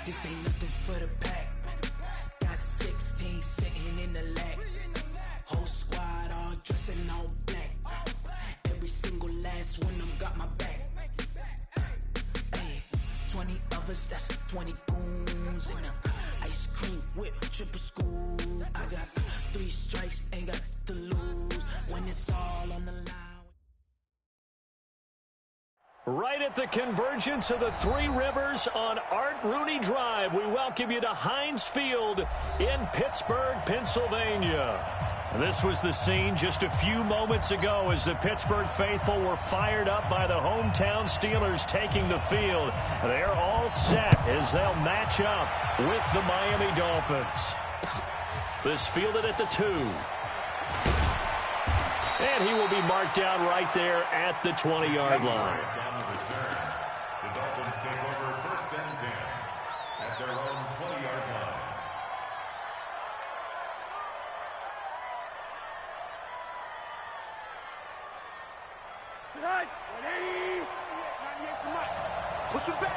This ain't nothing for the pack. Got 16 sitting in the lap. Whole squad all dressing all black. Every single last one of them got my back. Hey, 20 of us, that's 20 goons in them. Ice cream whip, triple scoop. I got 3 strikes, ain't got to lose. When it's all on the line. Right at the convergence of the Three Rivers on Art Rooney Drive, we welcome you to Heinz Field in Pittsburgh, Pennsylvania. This was the scene just a few moments ago as the Pittsburgh faithful were fired up by the hometown Steelers taking the field. They're all set as they'll match up with the Miami Dolphins. This fielded at the 2. And he will be marked down right there at the 20-yard line. The Dolphins take over 1st and 10 at their own 20-yard line. Push it back.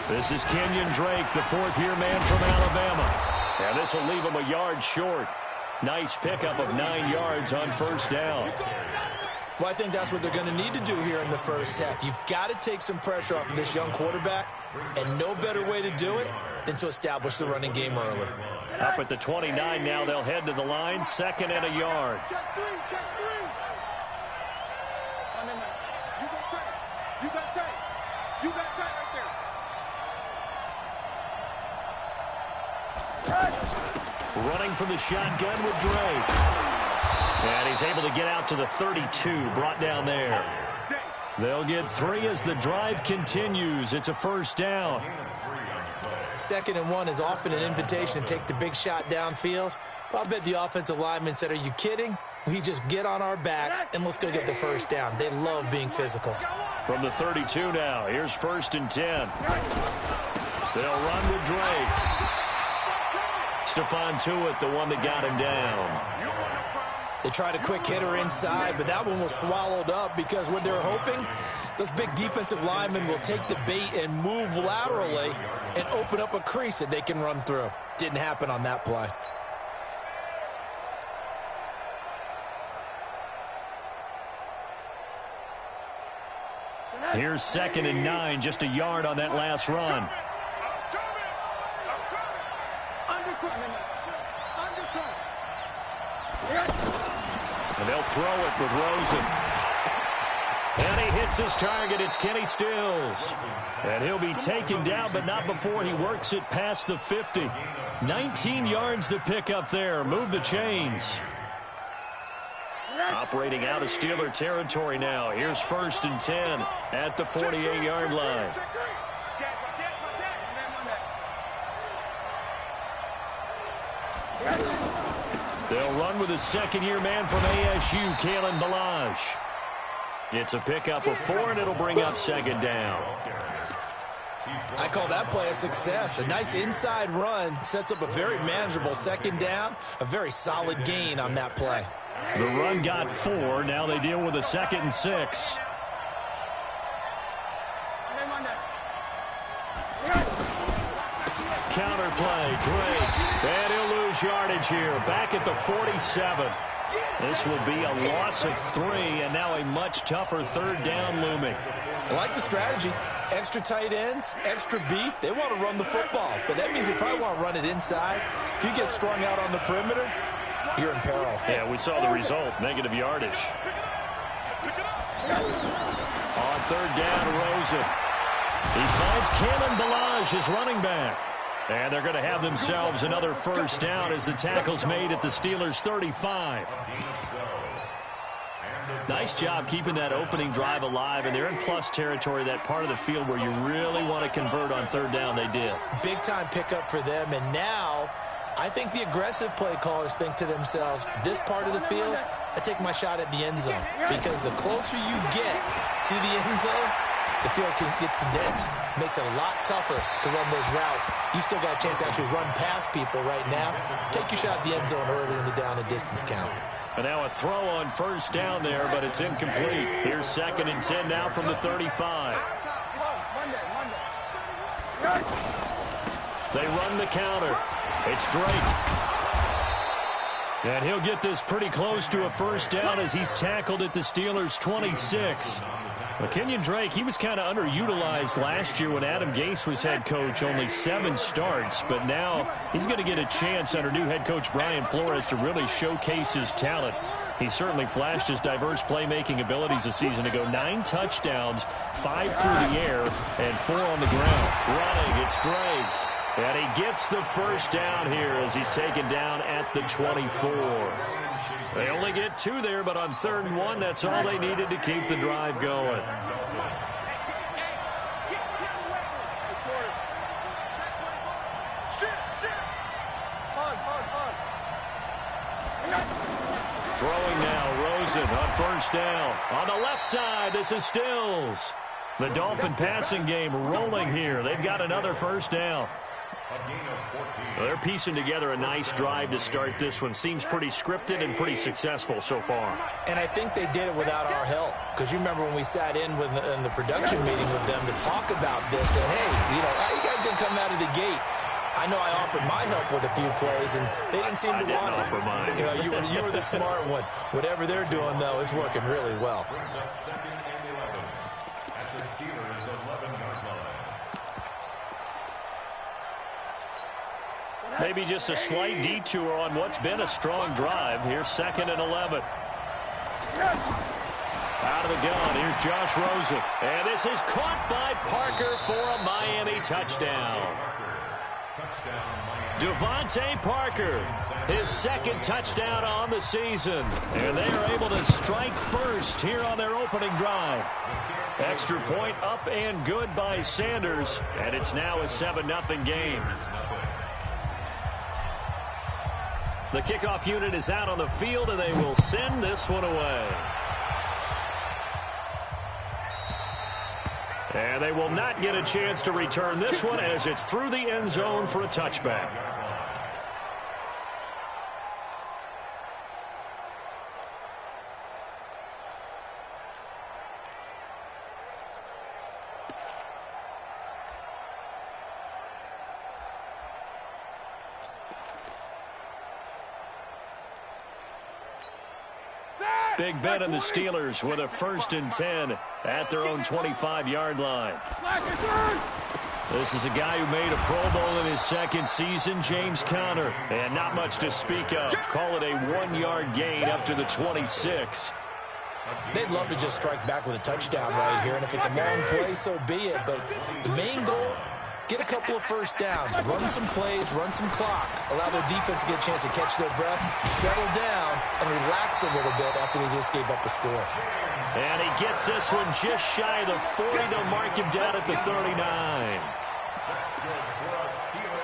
This is Kenyon Drake, the 4th-year man from Alabama. And this will leave him a yard short. Nice pickup of 9 yards on 1st down. Well, I think that's what they're going to need to do here in the first half. You've got to take some pressure off of this young quarterback, and no better way to do it than to establish the running game early. Up at the 29 now, they'll head to the line, 2nd and a yard. Check 3, check 3. You got tight. You got tight. You got tight right there. Running from the shotgun with Drake. And he's able to get out to the 32, brought down there. They'll get 3 as the drive continues. It's a 1st down. 2nd and 1 is often an invitation to take the big shot downfield. But I bet the offensive lineman said, are you kidding? We just get on our backs and let's go get the 1st down. They love being physical. From the 32 now, here's 1st and 10. They'll run with Drake. Stephon Tuitt, the one that got him down. They tried a quick hitter inside, but that one was swallowed up because what they're hoping, those big defensive linemen will take the bait and move laterally and open up a crease that they can run through. Didn't happen on that play. Here's 2nd and 9, just a yard on that last run. And they'll throw it with Rosen. And he hits his target. It's Kenny Stills. And he'll be taken down, but not before he works it past the 50. 19 yards to pick up there. Move the chains. Operating out of Steeler territory now. Here's 1st and 10 at the 48-yard line. They'll run with a 2nd-year man from ASU, Kalen Ballage. It's a pickup of 4, and it'll bring up 2nd down. I call that play a success. A nice inside run sets up a very manageable 2nd down. A very solid gain on that play. The run got 4. Now they deal with a 2nd and 6. Counter play, Drake. And he'll lose yardage here. Back at the 47. This will be a loss of 3, and now a much tougher 3rd down looming. I like the strategy. Extra tight ends, extra beef. They want to run the football, but that means they probably want to run it inside. If you get strung out on the perimeter, you're in peril. Yeah, we saw the result, negative yardage. On 3rd down, Rosen. He finds Kalen Ballage, his running back. And they're going to have themselves another 1st down as the tackle's made at the Steelers' 35. Nice job keeping that opening drive alive, and they're in plus territory, that part of the field where you really want to convert on 3rd down. They did. Big-time pickup for them, and now I think the aggressive play callers think to themselves, this part of the field, I take my shot at the end zone, because the closer you get to the end zone, the field gets condensed. Makes it a lot tougher to run those routes. You still got a chance to actually run past people right now. Take your shot at the end zone early in the down and distance count. And now a throw on 1st down there, but it's incomplete. Here's 2nd and 10 now from the 35. They run the counter. It's Drake. And he'll get this pretty close to a first down as he's tackled at the Steelers' 26. Kenyon Drake, he was kind of underutilized last year when Adam Gase was head coach, only 7 starts. But now he's going to get a chance under new head coach Brian Flores to really showcase his talent. He certainly flashed his diverse playmaking abilities a season ago. 9 touchdowns, 5 through the air, and 4 on the ground. Running, it's Drake. And he gets the first down here as he's taken down at the 24. They only get 2 there, but on 3rd and 1, that's all they needed to keep the drive going. Throwing now, Rosen on first down. On the left side, this is Stills. The Dolphin passing game rolling here. They've got another first down. They're piecing together a nice drive to start this one. Seems pretty scripted and pretty successful so far. And I think they did it without our help. Because you remember when we sat in the production meeting with them to talk about this. And, hey, how you guys going to come out of the gate? I know I offered my help with a few plays, and they didn't seem to want it. Offer mine. You were the smart one. Whatever they're doing, though, it's working really well. Brings up 2nd and 11 at the Steelers' 11-yard line. Maybe just a slight detour on what's been a strong drive. Here's 2nd and 11. Out of the gun, here's Josh Rosen. And this is caught by Parker for a Miami touchdown. Devontae Parker, his 2nd touchdown on the season. And they are able to strike first here on their opening drive. Extra point up and good by Sanders. And it's now a 7-0 game. The kickoff unit is out on the field, and they will send this one away. And they will not get a chance to return this one as it's through the end zone for a touchback. Big bet on the Steelers with a 1st and 10 at their own 25-yard line. This is a guy who made a Pro Bowl in his 2nd season, James Conner. And not much to speak of. Call it a 1-yard gain up to the 26. They'd love to just strike back with a touchdown right here. And if it's a long play, so be it. But the main goal, get a couple of first downs, run some plays, run some clock, allow their defense to get a chance to catch their breath, settle down, and relax a little bit after they just gave up a score. And he gets this one just shy of the 40. They'll mark him down at the 39.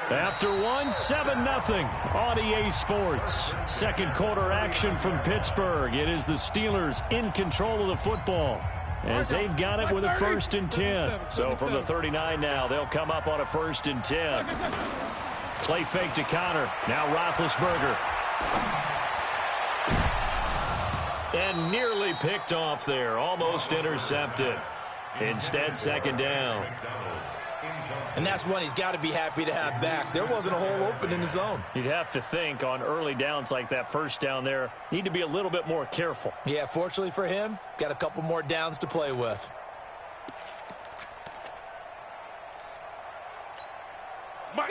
After one, 7-0 on EA Sports. 2nd quarter action from Pittsburgh. It is the Steelers in control of the football, as they've got it with a 1st and 10. So from the 39 now, they'll come up on a 1st and 10. Play fake to Conner. Now Roethlisberger. And nearly picked off there. Almost intercepted. Instead, 2nd down. And that's one he's got to be happy to have back. There wasn't a hole open in the zone. You'd have to think on early downs like that, 1st down there, need to be a little bit more careful. Yeah, fortunately for him, got a couple more downs to play with.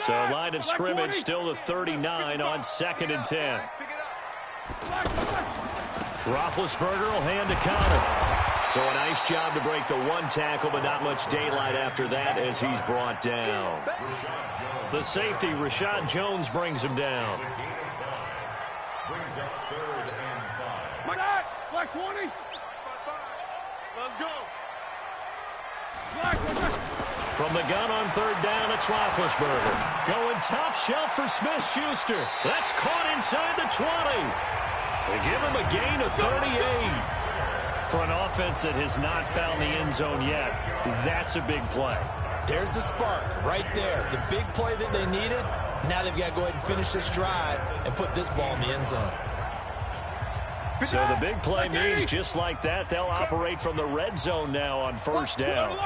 So line of scrimmage still the 39 on 2nd and 10. Roethlisberger will hand to Conner. So a nice job to break the 1 tackle, but not much daylight after that as he's brought down. The safety, Rashad Jones, brings him down. Brings up 3rd and 5. Black 20. Let's go. From the gun on 3rd down, it's Roethlisberger. Going top shelf for Smith-Schuster. That's caught inside the 20. They give him a gain of 38. For an offense that has not found the end zone yet, that's a big play. There's the spark right there. The big play that they needed. Now they've got to go ahead and finish this drive and put this ball in the end zone. So the big play means just like that, they'll operate from the red zone now on 1st down.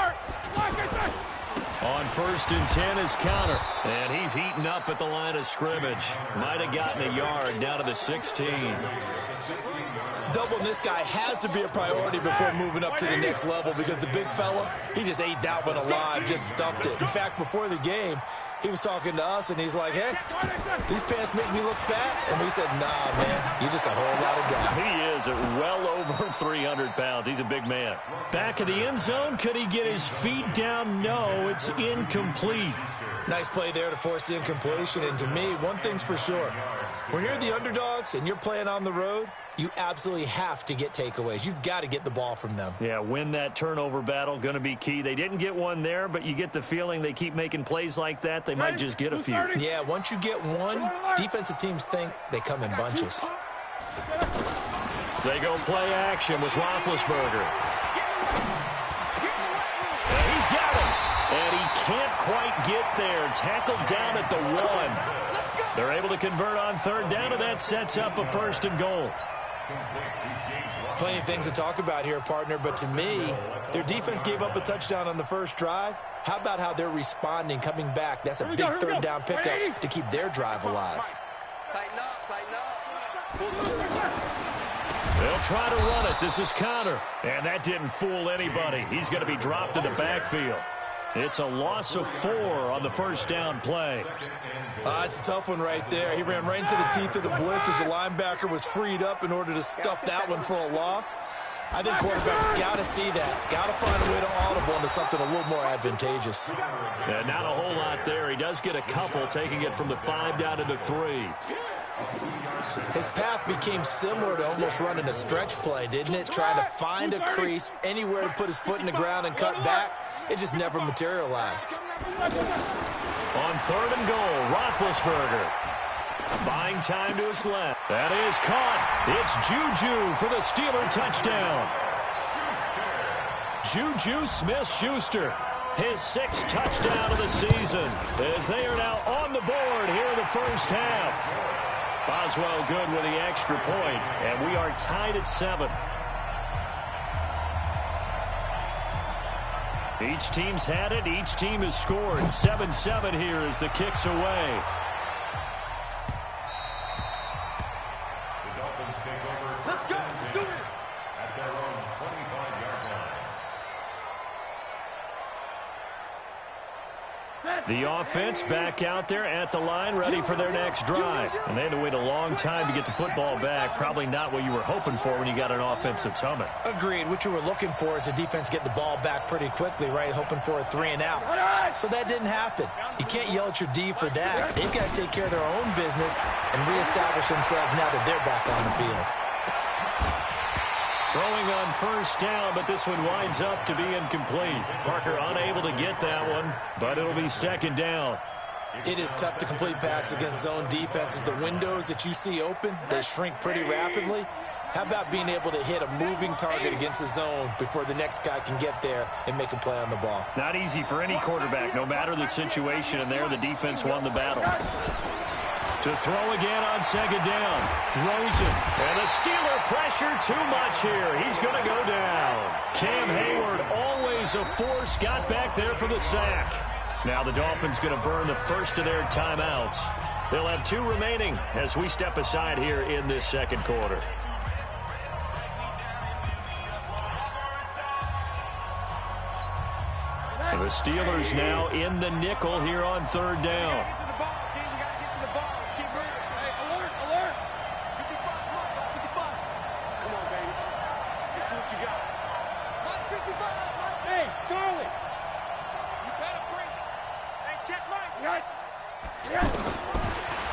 On 1st and 10 is Counter. And he's heating up at the line of scrimmage. Might have gotten a yard down to the 16. Doubling this guy has to be a priority before moving up to the next level because the big fella, he just ate that one alive, just stuffed it. In fact, before the game, he was talking to us, and he's like, hey, these pants make me look fat. And we said, nah, man, you're just a whole lot of guy. He is at well over 300 pounds. He's a big man. Back of the end zone, could he get his feet down? No, it's incomplete. Nice play there to force the incompletion. And to me, one thing's for sure. When you're the underdogs and you're playing on the road, you absolutely have to get takeaways. You've got to get the ball from them. Yeah, win that turnover battle, going to be key. They didn't get one there, but you get the feeling they keep making plays like that, they might just get a few. Yeah, once you get one, defensive teams think they come in bunches. They go play action with Roethlisberger. And he's got him. And he can't quite get there. Tackled down at the 1. They're able to convert on 3rd down, and that sets up a 1st and goal. Plenty of things to talk about here, partner, but to me, their defense gave up a touchdown on the first drive. How about how they're responding, coming back? That's a big 3rd down pickup to keep their drive alive. Tighten up, tighten up. They'll try to run it. This is Conner. And that didn't fool anybody. He's going to be dropped in the backfield. It's a loss of 4 on the 1st down play. It's a tough one right there. He ran right into the teeth of the blitz as the linebacker was freed up in order to stuff that one for a loss. I think quarterbacks got to see that. Got to find a way to audible into something a little more advantageous. Yeah, not a whole lot there. He does get a couple, taking it from the 5 down to the 3. His path became similar to almost running a stretch play, didn't it? Trying to find a crease, anywhere to put his foot in the ground and cut back. It just never materialized. On 3rd and goal, Roethlisberger. Buying time to his left. That is caught. It's Juju for the Steeler touchdown. Juju Smith-Schuster, his 6th touchdown of the season, as they are now on the board here in the first half. Boswell good with the extra point, and we are tied at 7. Each team's had it. Each team has scored. 7-7 here as the kick's away. The Dolphins take over. Let's go. Let's do it. At their own 25-yard line. The offense back out there at the line, ready for their next drive. And they had to wait a long time to get the football back. Probably not what you were hoping for when you got an offense that's humming. Agreed. What you were looking for is the defense get the ball back pretty quickly, right? Hoping for a 3 and out. So that didn't happen. You can't yell at your D for that. They've got to take care of their own business and reestablish themselves now that they're back on the field. Throwing on 1st down, but this one winds up to be incomplete. Parker unable to get that one, but it'll be 2nd down. It is tough to complete passes against zone defenses. The windows that you see open, they shrink pretty rapidly. How about being able to hit a moving target against a zone before the next guy can get there and make a play on the ball? Not easy for any quarterback, no matter the situation, and there the defense won the battle. To throw again on 2nd down. Rosen. And the Steeler pressure too much here. He's going to go down. Cam Hayward, always a force, got back there for the sack. Now the Dolphins going to burn the first of their timeouts. They'll have 2 remaining as we step aside here in this 2nd quarter. And the Steelers now in the nickel here on 3rd down.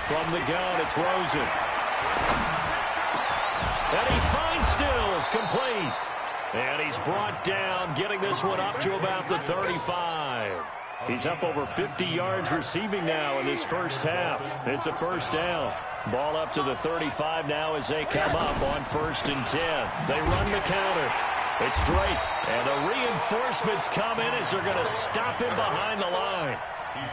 From the gun, it's Rosen. And he finds Stills, complete. And he's brought down, getting this one up to about the 35. He's up over 50 yards receiving now in this first half. It's a 1st down. Ball up to the 35 now as they come up on 1st and 10. They run the counter. It's Drake. And the reinforcements come in as they're going to stop him behind the line.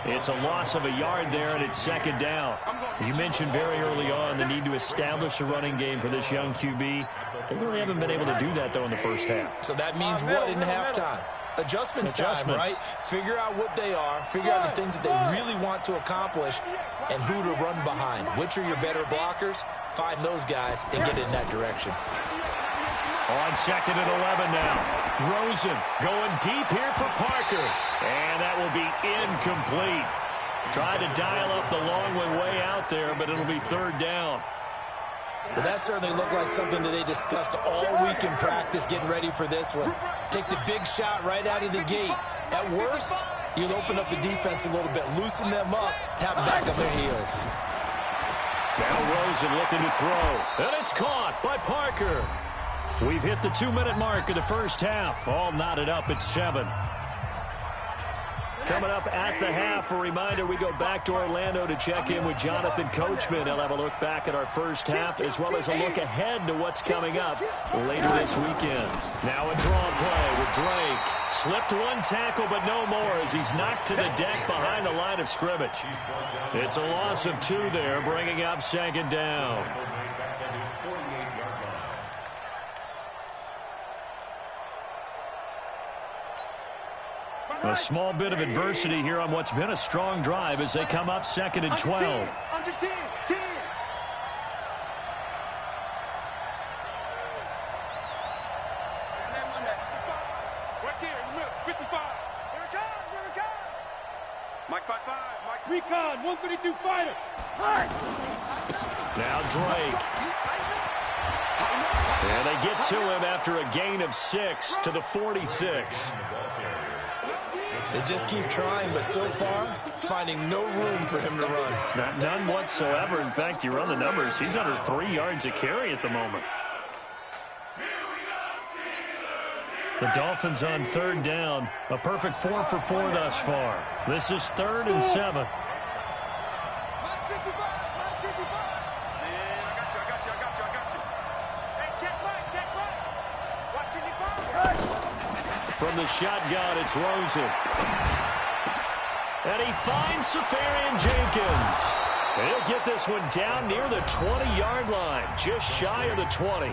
It's a loss of a yard there, and it's 2nd down. You mentioned very early on the need to establish a running game for this young QB. They really haven't been able to do that, though, in the first half. So that means what in halftime? Adjustments time, right? Figure out what they are, figure out the things that they really want to accomplish, and who to run behind. Which are your better blockers? Find those guys and get in that direction. On second and 11 now. Rosen going deep here for Parker. And that will be incomplete. Tried to dial up the long one way out there, but it'll be third down. Well, that certainly looked like something that they discussed all week in practice getting ready for this one. Take the big shot right out of the gate. At worst, you'll open up the defense a little bit, loosen them up, have them back on their heels. Now Rosen looking to throw. And it's caught by Parker. We've hit the 2-minute mark of the first half. All knotted up at 7. Coming up at the half, a reminder, we go back to Orlando to check in with Jonathan Coachman. He'll have a look back at our first half as well as a look ahead to what's coming up later this weekend. Now a draw play with Drake. Slipped one tackle, but no more as he's knocked to the deck behind the line of scrimmage. It's a loss of 2 there, bringing up second down. A small bit of adversity here on what's been a strong drive as they come up second and 12. Under 10, 10. Right there, 55. Here it comes, here it comes. Mike 5-5, Mike Recon, 132 fighter. Now Drake. And they get to him after a gain of 6 to the 46. They just keep trying, but so far, finding no room for him to run. None whatsoever. In fact, you run the numbers. He's under 3 yards a carry at the moment. The Dolphins on third down. A perfect 4 for 4 thus far. This is 3rd and 7. From the shotgun, it's Rosen. And he finds Safarian Jenkins. And he'll get this one down near the 20-yard line, just shy of the 20.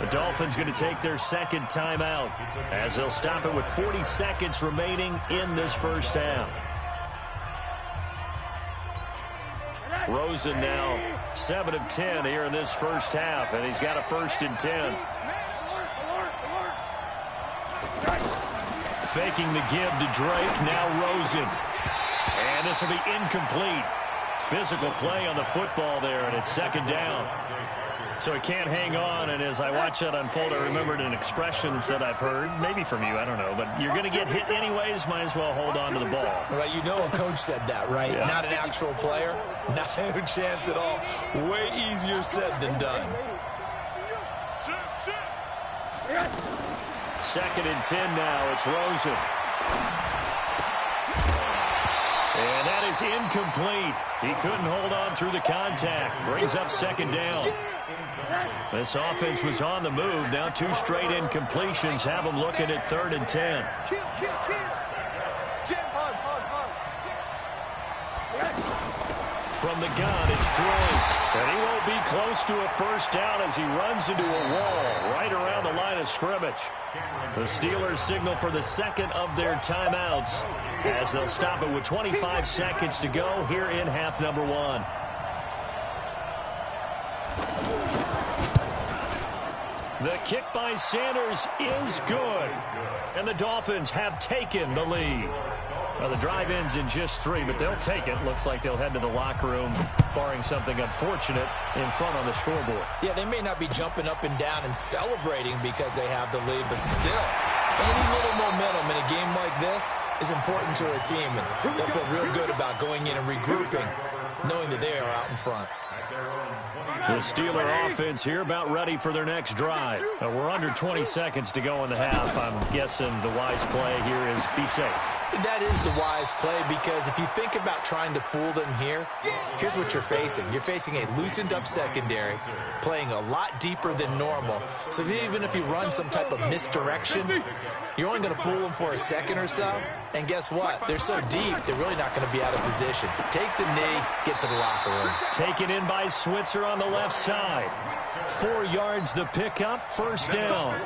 The Dolphins going to take their second timeout as they'll stop it with 40 seconds remaining in this first half. Rosen now 7 of 10 here in this first half, and he's got a 1st and 10. Faking the give to Drake, now Rosen. And this will be incomplete. Physical play on the football there, and it's second down. So it can't hang on, and as I watch that unfold, I remembered an expression that I've heard, maybe from you, I don't know, but you're going to get hit anyways, might as well hold on to the ball. Right, you know a coach said that, right? Yeah. Not an actual player. Not a chance at all. Way easier said than done. 2nd and 10 now. It's Rosen. And that is incomplete. He couldn't hold on through the contact. Brings up second down. This offense was on the move. Now 2 straight incompletions have them looking at 3rd and 10. From the gun, it's Drake. And he won't be close to a first down as he runs into a wall right around the line of scrimmage. The Steelers signal for the second of their timeouts as they'll stop it with 25 seconds to go here in half number 1. The kick by Sanders is good. And the Dolphins have taken the lead. Well, the drive ends in just 3, but they'll take it. Looks like they'll head to the locker room, barring something unfortunate in front on the scoreboard. Yeah, they may not be jumping up and down and celebrating because they have the lead, but still, any little momentum in a game like this is important to a team, and they'll feel real good about going in and regrouping, knowing that they are out in front. The Steeler offense here about ready for their next drive. We're under 20 seconds to go in the half. I'm guessing the wise play here is be safe. That is the wise play because if you think about trying to fool them here, here's what you're facing. You're facing a loosened up secondary, playing a lot deeper than normal. So even if you run some type of misdirection, you're only going to fool them for a second or so. And guess what? They're so deep, they're really not going to be out of position. Take the knee, get to the locker room. Taken in by Switzer on the left side. 4 yards the pickup, first down.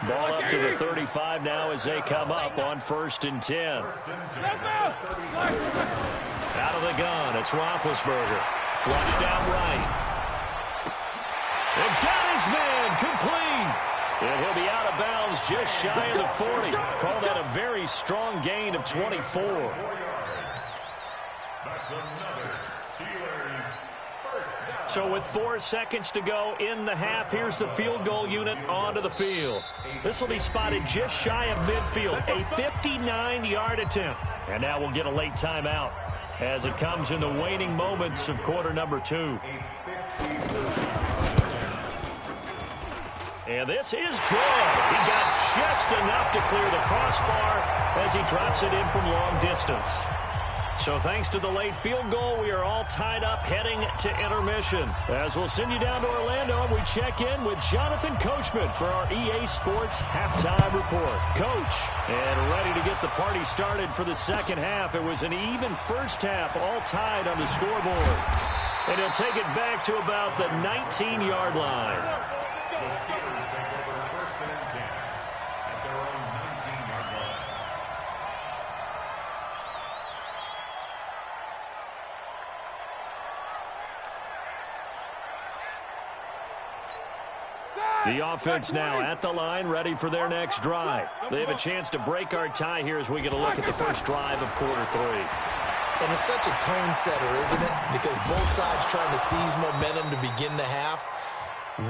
Ball up to the 35 now as they come up on 1st and 10. Out of the gun, it's Roethlisberger. Flushed out right. And got his man complete. And he'll be out of bounds just shy of the 40. Call that a very strong gain of 24. That's another Steelers first down. So with 4 seconds to go in the half, here's the field goal unit onto the field. This will be spotted just shy of midfield, a 59-yard attempt. And now we'll get a late timeout as it comes in the waning moments of quarter number 2. And this is good. He got just enough to clear the crossbar as he drops it in from long distance. So thanks to the late field goal, we are all tied up heading to intermission. As we'll send you down to Orlando, we check in with Jonathan Coachman for our EA Sports Halftime Report. Coach, and ready to get the party started for the second half. It was an even first half, all tied on the scoreboard. And he'll take it back to about the 19-yard line. The Steelers take over 1st and 10 at their own 19-yard line. The offense now at the line, ready for their next drive. They have a chance to break our tie here as we get a look at the first drive of quarter 3. And it's such a tone setter, isn't it? Because both sides trying to seize momentum to begin the half.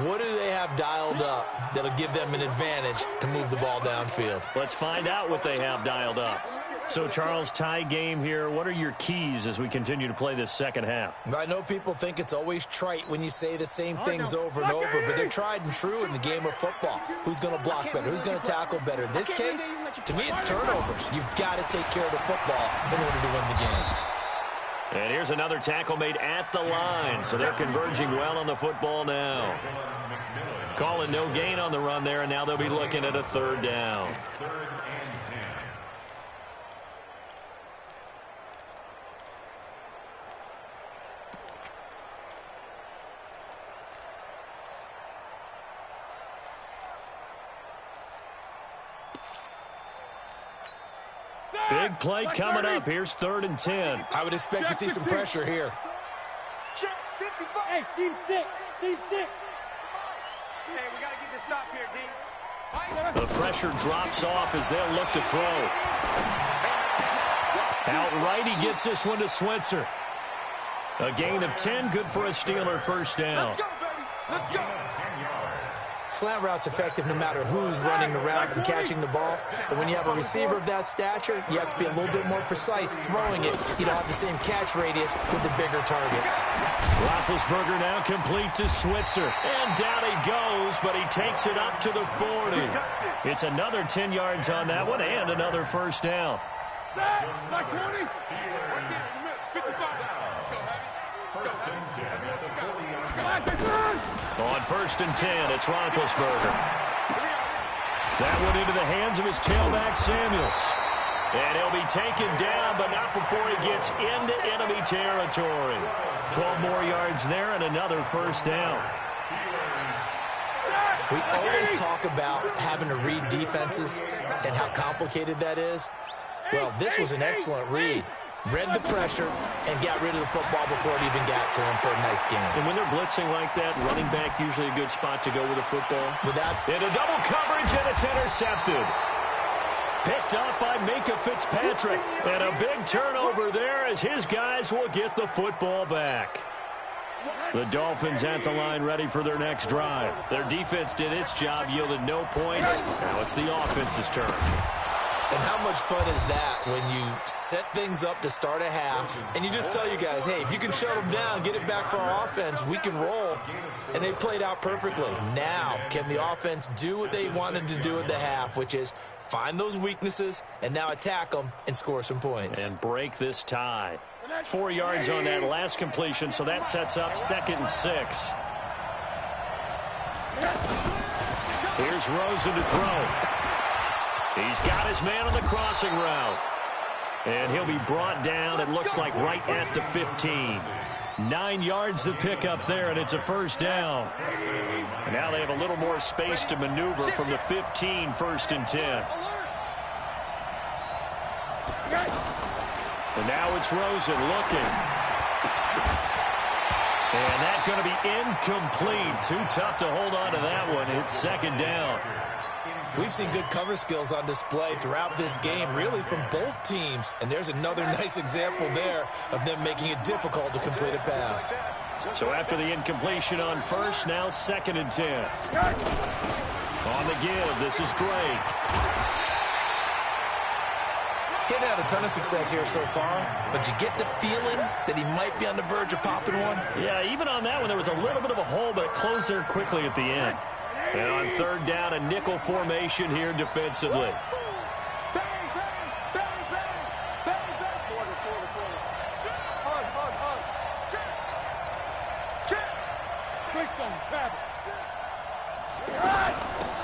What do they have dialed up that'll give them an advantage to move the ball downfield? Let's find out what they have dialed up. So, Charles, tie game here. What are your keys as we continue to play this second half? I know people think it's always trite when you say the same things over and over, but they're tried and true in the game of football. Who's going to block better? Who's going to tackle better? In this case, to me, it's turnovers. You've got to take care of the football in order to win the game. And here's another tackle made at the line, so they're converging well on the football now. Calling no gain on the run there, and now they'll be looking at a 3rd down. Big play coming up. Here's 3rd and 10. I would expect to see some pressure here. Hey, Team 6. Team 6. Hey, we got to get this stop here, D. The pressure drops off as they'll look to throw. Outright, he gets this one to Switzer. A gain of 10, good for a Steeler first down. Let's go, baby. Let's go. Slant route's effective no matter who's running the route and catching the ball. But when you have a receiver of that stature, you have to be a little bit more precise throwing it. You don't have the same catch radius with the bigger targets. Roethlisberger now complete to Switzer. And down he goes, but he takes it up to the 40. It's another 10 yards on that one and another first down. Like 20s. 55. On 1st and 10, it's Roethlisberger. That one into the hands of his tailback, Samuels. And he'll be taken down, but not before he gets into enemy territory. 12 more yards there and another first down. We always talk about having to read defenses and how complicated that is. Well, this was an excellent read. Read the pressure and got rid of the football before it even got to him for a nice game. And when they're blitzing like that, running back usually a good spot to go with a football. Without into double coverage, and it's intercepted. Picked up by Minka Fitzpatrick. And a big turnover there as his guys will get the football back. The Dolphins at the line ready for their next drive. Their defense did its job, yielded no points. Now it's the offense's turn. And how much fun is that when you set things up to start a half and you just tell you guys, hey, if you can shut them down, get it back for our offense, we can roll. And they played out perfectly. Now, can the offense do what they wanted to do at the half, which is find those weaknesses and now attack them and score some points. And break this tie. 4 yards on that last completion, so that sets up 2nd and 6. Here's Rosen to throw. He's got his man on the crossing route. And he'll be brought down, it looks like, right at the 15. 9 yards to pick up there, and it's a first down. And now they have a little more space to maneuver from the 15, 1st and 10. And now it's Rosen looking. And that's going to be incomplete. Too tough to hold on to that one. It's 2nd down. We've seen good cover skills on display throughout this game, really from both teams. And there's another nice example there of them making it difficult to complete a pass. So after the incompletion on 1st, now 2nd and 10. On the give, this is Drake. He's had a ton of success here so far, but you get the feeling that he might be on the verge of popping one. Yeah, even on that one, there was a little bit of a hole, but it closed there quickly at the end. And on 3rd down, a nickel formation here defensively.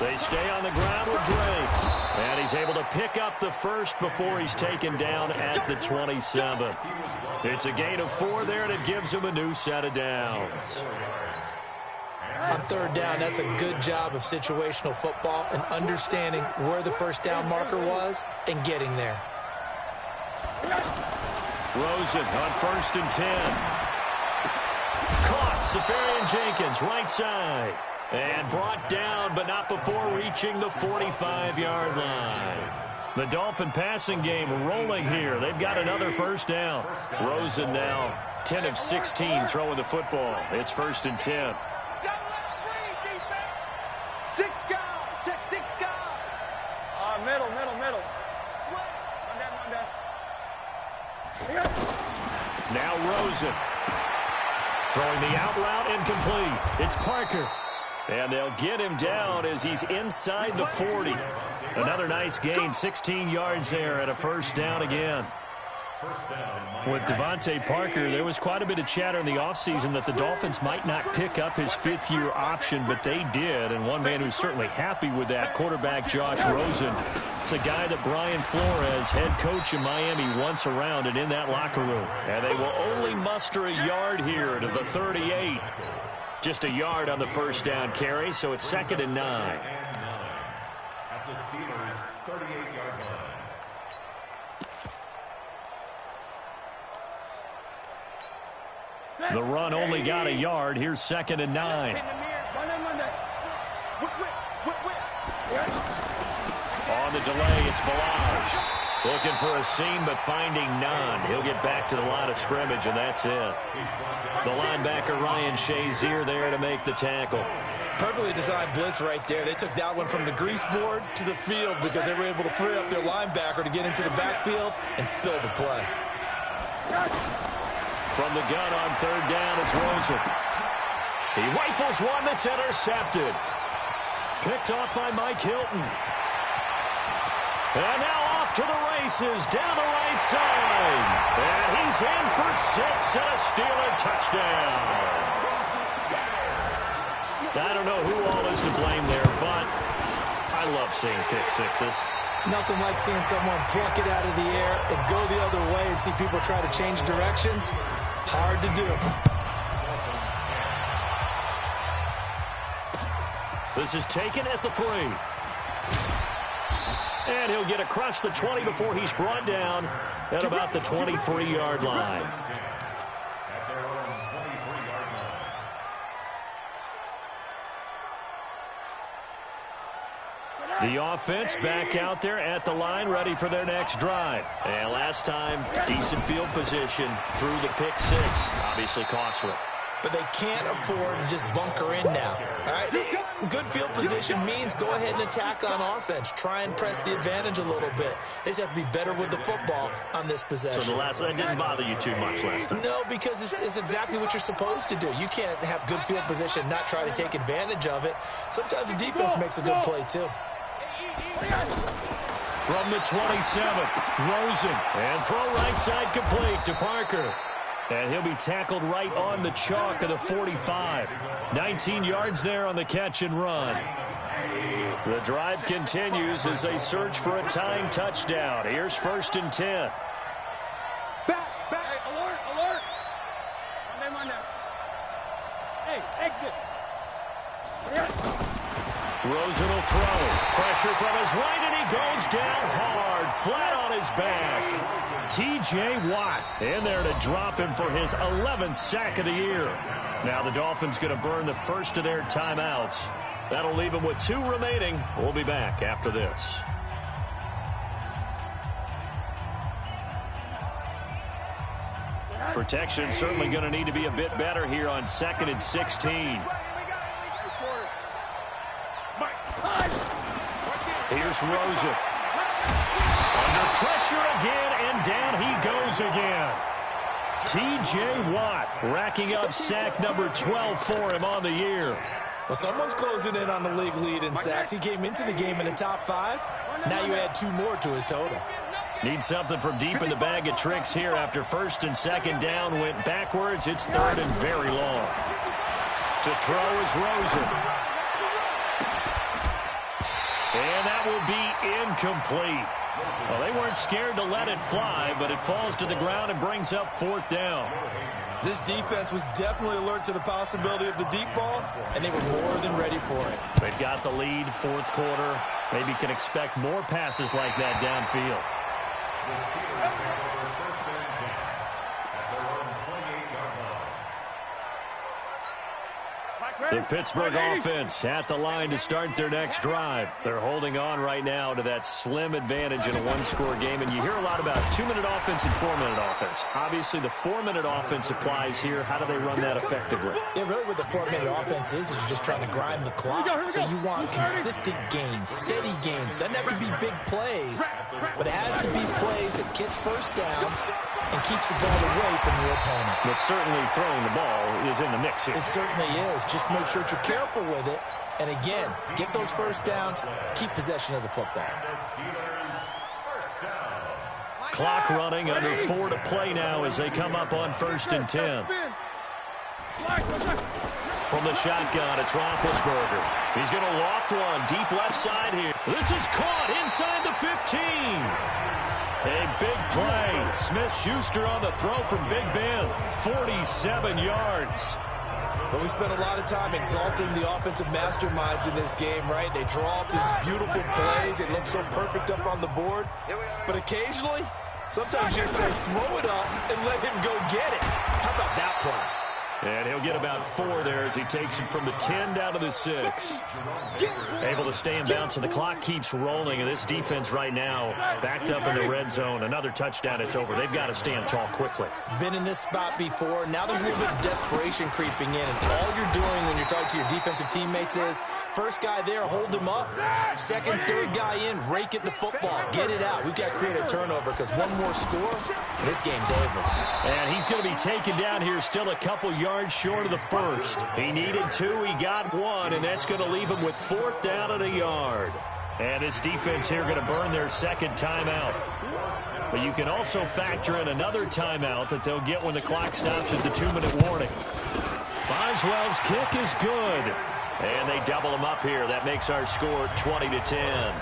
They stay on the ground with Drake. And he's able to pick up the first before he's taken down at the 27. It's a gain of 4 there, and it gives him a new set of downs. On 3rd down, that's a good job of situational football and understanding where the first down marker was and getting there. Rosen on 1st and 10. Caught. Safarian Jenkins, right side. And brought down, but not before reaching the 45-yard line. The Dolphin passing game rolling here. They've got another first down. Rosen now 10 of 16 throwing the football. It's 1st and 10. Now Rosen. Throwing the out route incomplete. It's Parker. And they'll get him down as he's inside the 40. Another nice gain, 16 yards there and a first down again. With Devontae Parker, there was quite a bit of chatter in the offseason that the Dolphins might not pick up his 5th-year option, but they did. And one man who's certainly happy with that, quarterback Josh Rosen. It's a guy that Brian Flores, head coach in Miami, wants around and in that locker room. And they will only muster a yard here to the 38. Just a yard on the first down carry, so it's 2nd and 9. At the Steelers' 38-yard line. The run only got a yard. Here's 2nd and 9. On the delay, it's Balaj. Looking for a seam, but finding none. He'll get back to the line of scrimmage, and that's it. The linebacker, Ryan Shazier, there to make the tackle. Perfectly designed blitz right there. They took that one from the grease board to the field because they were able to free up their linebacker to get into the backfield and spill the play. From the gun on 3rd down, it's Rosen. He rifles one that's intercepted. Picked off by Mike Hilton. And now off to the races down the right side. And he's in for 6 and a Steeler touchdown. I don't know who all is to blame there, but I love seeing pick sixes. Nothing like seeing someone pluck it out of the air and go the other way and see people try to change directions. Hard to do. This is taken at the 3. And he'll get across the 20 before he's brought down at about the 23-yard line. The offense back out there at the line, ready for their next drive. And last time, decent field position through the pick 6. Obviously costly. But they can't afford to just bunker in now. All right, good field position means go ahead and attack on offense. Try and press the advantage a little bit. They just have to be better with the football on this possession. So the last one didn't bother you too much last time? No, because it's exactly what you're supposed to do. You can't have good field position and not try to take advantage of it. Sometimes the defense makes a good play, too. From the 27, Rosen. And throw right side complete to Parker. And he'll be tackled right on the chalk of the 45. 19 yards there on the catch and run. The drive continues as they search for a tying touchdown. Here's 1st and 10. Back, alert. Monday. Rosen will throw. Pressure from his right, and he goes down hard, flat on his back. T.J. Watt in there to drop him for his 11th sack of the year. Now the Dolphins going to burn the first of their timeouts. That'll leave them with 2 remaining. We'll be back after this. Protection certainly going to need to be a bit better here on 2nd and 16. Here's Rosen. Under pressure again, and down he goes again. T.J. Watt racking up sack number 12 for him on the year. Well, someone's closing in on the league lead in sacks. He came into the game in the top 5. Now you add 2 more to his total. Need something from deep in the bag of tricks here after 1st and 2nd down went backwards. It's 3rd and very long. To throw is Rosen. And that will be incomplete. Well, they weren't scared to let it fly, but it falls to the ground and brings up 4th down. This defense was definitely alert to the possibility of the deep ball, and they were more than ready for it. They've got the lead, 4th quarter. Maybe can expect more passes like that downfield. The Steelers take over 1st and 10 at their own 28-yard line. The Pittsburgh offense at the line to start their next drive. They're holding on right now to that slim advantage in a 1-score game. And you hear a lot about 2-minute offense and 4-minute offense. Obviously, the 4-minute offense applies here. How do they run that effectively? Yeah, really what the 4-minute offense is you're just trying to grind the clock. So you want consistent gains, steady gains. Doesn't have to be big plays, but it has to be plays that gets first downs and keeps the ball away from your opponent. But certainly throwing the ball is in the mix here. It certainly is. Just make sure that you're careful with it. And again, get those first downs, keep possession of the football. Clock running, under 4 to play now as they come up on 1st and 10. From the shotgun, it's Roethlisberger. He's going to loft one deep left side here. This is caught inside the 15. A big play. Smith-Schuster on the throw from Big Ben. 47 yards. But we spent a lot of time exalting the offensive masterminds in this game, right? They draw up these beautiful plays. They look so perfect up on the board. But occasionally, sometimes you just say, throw it up and let him go get it. How about that play? And he'll get about 4 there as he takes it from the 10 down to the 6. Able to stay in bounds, and the clock keeps rolling. And this defense right now backed up in the red zone. Another touchdown, it's over. They've got to stand tall quickly. Been in this spot before. Now there's a little bit of desperation creeping in. And all you're doing when you're talking to your defensive teammates is, first guy there, hold him up. Second, third guy in, rake at the football. Get it out. We've got to create a turnover because one more score, this game's over. And he's going to be taken down here, still a couple yards short of the first. He needed 2, he got 1, and that's going to leave him with 4th down and a yard. And this defense here going to burn their 2nd timeout. But you can also factor in another timeout that they'll get when the clock stops at the 2-minute warning. Boswell's kick is good. And they double him up here. That makes our score 20-10.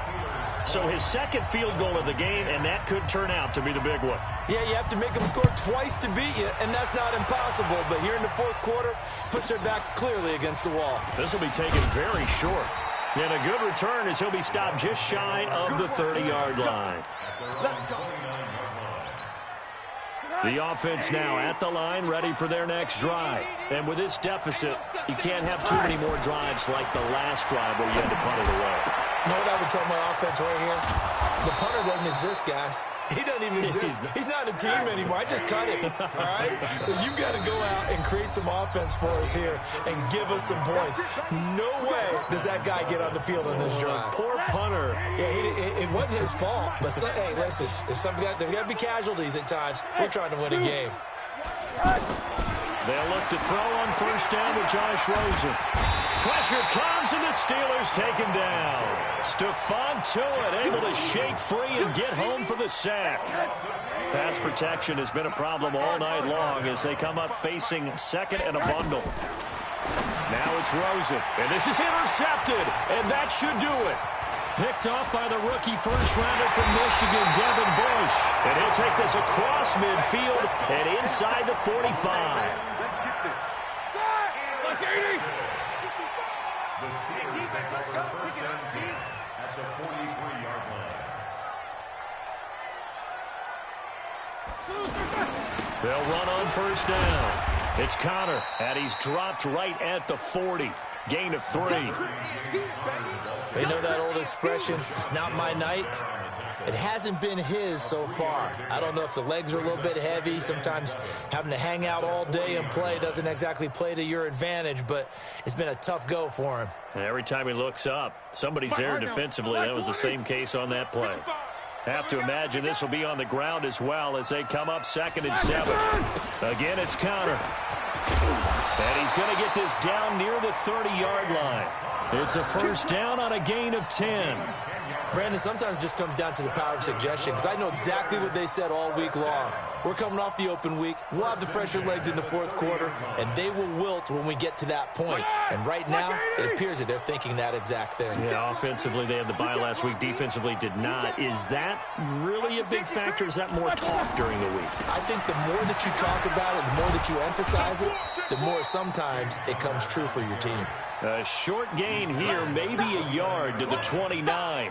So his 2nd field goal of the game, and that could turn out to be the big one. Yeah, you have to make them score twice to beat you, and that's not impossible. But here in the 4th quarter, push their backs clearly against the wall. This will be taken very short. And a good return as he'll be stopped just shy of the 30-yard line. The offense now at the line, ready for their next drive. And with this deficit, you can't have too many more drives like the last drive where you had to punt it away. You know what I would tell my offense right here? The punter doesn't exist, guys. He doesn't even exist. He's not a team anymore. I just cut him, all right? So you've got to go out and create some offense for us here and give us some points. No way does that guy get on the field on this drive. Poor punter. Yeah, it wasn't his fault. But, hey, listen, there's got to be casualties at times. We're trying to win a game. They'll look to throw on 1st down with Josh Rosen. Pressure comes, and the Steelers take him down. Stephon Tuitt able to shake free and get home for the sack. Pass protection has been a problem all night long as they come up facing 2nd and a bundle. Now it's Rosen, and this is intercepted, and that should do it. Picked off by the rookie first-rounder from Michigan, Devin Bush. And he'll take this across midfield and inside the 45. Let's get this. Like 80. The Steelers take over 1st They'll run on first down. It's Connor, and he's dropped right at the 40. Gain of 3. We know that old expression, it's not my night. It hasn't been his so far. I don't know if the legs are a little bit heavy. Sometimes having to hang out all day and play doesn't exactly play to your advantage, but it's been a tough go for him. And every time he looks up, somebody's there defensively. That was the same case on that play. Have to imagine this will be on the ground as well as they come up 2nd and 7. Again, it's Connor. And he's going to get this down near the 30-yard line. It's a first down on a gain of 10. Brandon, sometimes it just comes down to the power of suggestion, because I know exactly what they said all week long. We're coming off the open week. We'll have the fresher legs in the 4th quarter, and they will wilt when we get to that point. And right now, it appears that they're thinking that exact thing. Yeah, offensively, they had the bye last week. Defensively, did not. Is that really a big factor? Is that more talk during the week? I think the more that you talk about it, the more that you emphasize it, the more sometimes it comes true for your team. A short gain here, maybe a yard to the 29.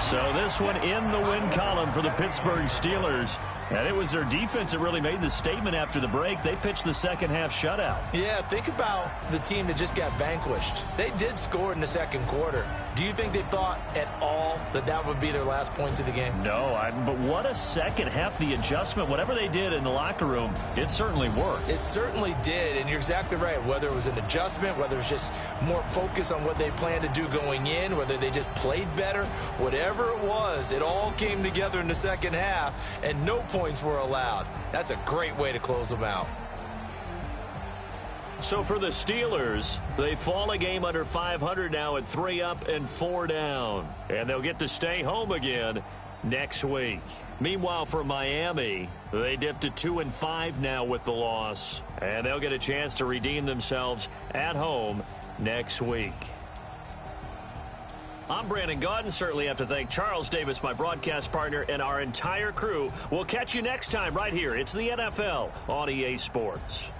So this one in the win column for the Pittsburgh Steelers. And it was their defense that really made the statement after the break. They pitched the second half shutout. Yeah, think about the team that just got vanquished. They did score in the 2nd quarter. Do you think they thought at all that that would be their last points of the game? No, but what a second half. The adjustment, whatever they did in the locker room, it certainly worked. It certainly did, and you're exactly right. Whether it was an adjustment, whether it was just more focus on what they planned to do going in, whether they just played better, whatever it was, it all came together in the second half, and no points were allowed. That's a great way to close them out. So for the Steelers, they fall a game under 500 now at 3 up and 4 down. And they'll get to stay home again next week. Meanwhile, for Miami, they dipped to 2-5 now with the loss. And they'll get a chance to redeem themselves at home next week. I'm Brandon Gaudin. Certainly have to thank Charles Davis, my broadcast partner, and our entire crew. We'll catch you next time right here. It's the NFL on EA Sports.